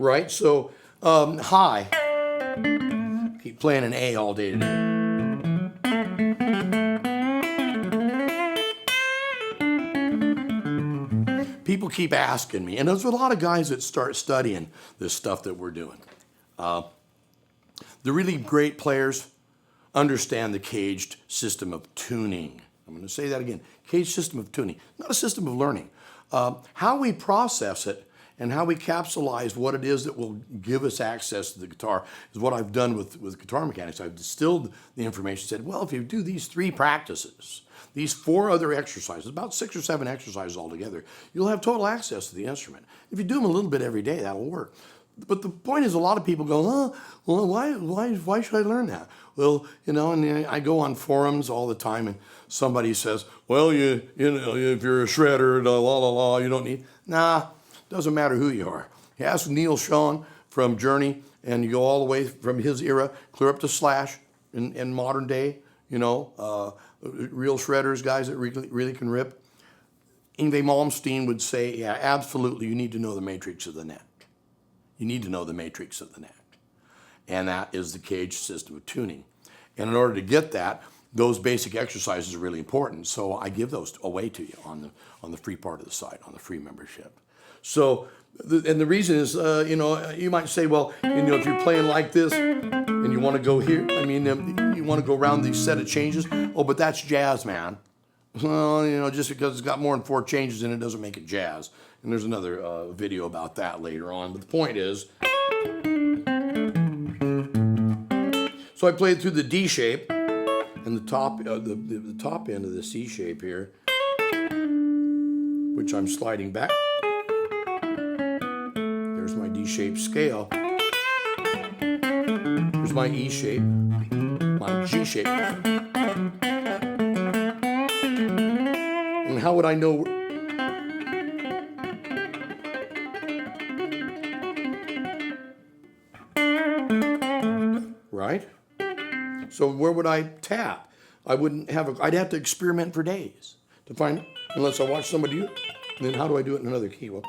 right? So, high. Keep playing an A all day today. People keep asking me, and there's a lot of guys that start studying this stuff that we're doing. The really great players understand the caged system of tuning. I'm going to say that again. Caged system of tuning, not a system of learning. How we process it and how we capsulize what it is that will give us access to the guitar is what I've done with guitar mechanics. I've distilled the information, said, well, if you do these 3 practices, these 4 other exercises, about 6 or 7 exercises altogether, you'll have total access to the instrument. If you do them a little bit every day, that'll work. But the point is, a lot of people go, oh, well, why should I learn that? Well, you know, and I go on forums all the time, and somebody says, well, you know, if you're a shredder, you don't need. Nah, doesn't matter who you are. You ask Neil Schon from Journey, and you go all the way from his era, clear up to Slash in modern day, you know, real shredders, guys that really can rip. Yngwie Malmsteen would say, yeah, absolutely, you need to know the matrix of the neck. You need to know the matrix of the neck. And that is the caged system of tuning. And in order to get that, those basic exercises are really important. So I give those away to you on the free part of the site, on the free membership. So, and the reason is, you know, you might say, well, you know, if you're playing like this and you want to go here, I mean, you want to go around these set of changes. Oh, but that's jazz, man. Well, you know, just because it's got more than 4 changes in it doesn't make it jazz. And there's another video about that later on. But the point is, so I played through the D shape and the top end of the C shape here, which I'm sliding back. There's my D shape scale. Here's my E shape, my G shape. And how would I know? Right? So where would I tap? I'd have to experiment for days to find, unless I watch somebody do it. And then how do I do it in another key? Well,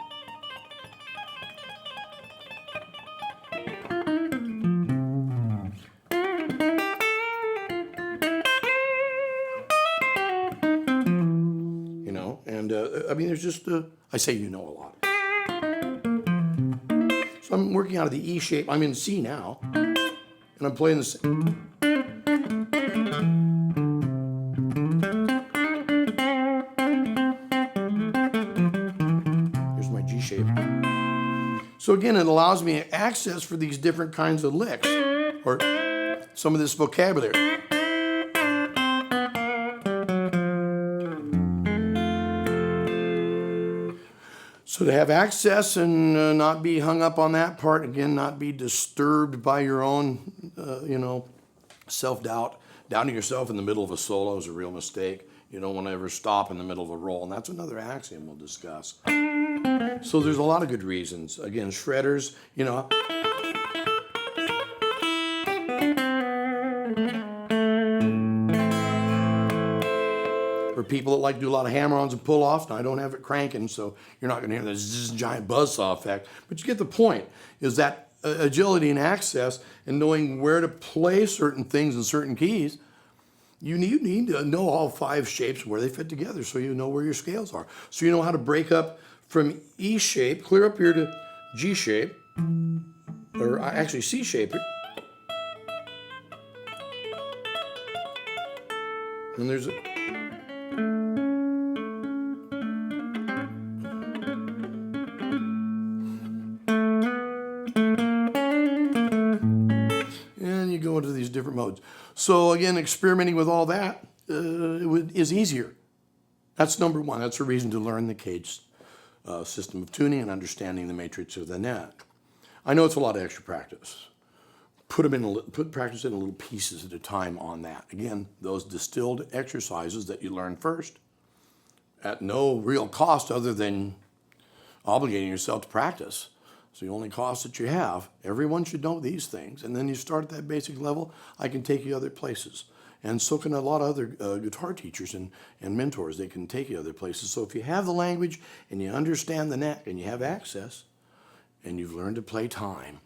you know, and I mean, there's just, I say you know a lot. So I'm working out of the E shape. I'm in C now. And I'm playing the same. Here's my G shape. So again, it allows me access for these different kinds of licks, or some of this vocabulary. So to have access and not be hung up on that part, again, not be disturbed by your own, you know, self-doubt. Doubting yourself in the middle of a solo is a real mistake. You don't want to ever stop in the middle of a roll, and that's another axiom we'll discuss. So there's a lot of good reasons. Again, shredders, you know. For people that like to do a lot of hammer-ons and pull-offs, now I don't have it cranking, so you're not going to hear this giant buzzsaw effect. But you get the point, is that agility and access and knowing where to play certain things in certain keys, you need to know all 5 shapes, where they fit together, so you know where your scales are. So you know how to break up from E shape, clear up here to G shape, or actually C shape here. And there's a... and you go into these different modes. So again, experimenting with all that is easier. That's number one. That's a reason to learn the CAGED system of tuning and understanding the matrix of the neck. I know it's a lot of extra practice. Put practice in little pieces at a time on that. Again, those distilled exercises that you learn first at no real cost other than obligating yourself to practice. It's the only cost that you have. Everyone should know these things. And then you start at that basic level, I can take you other places. And so can a lot of other guitar teachers and mentors. They can take you other places. So if you have the language and you understand the neck and you have access, and you've learned to play time,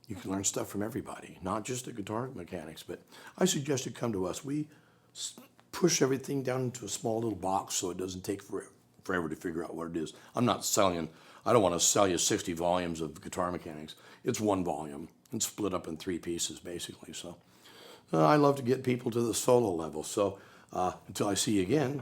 you can learn stuff from everybody, not just the guitar mechanics. But I suggest you come to us. We push everything down into a small little box so it doesn't take forever to figure out what it is. I don't want to sell you 60 volumes of guitar mechanics. It's one volume and split up in 3 pieces, basically. So I love to get people to the solo level. So until I see you again.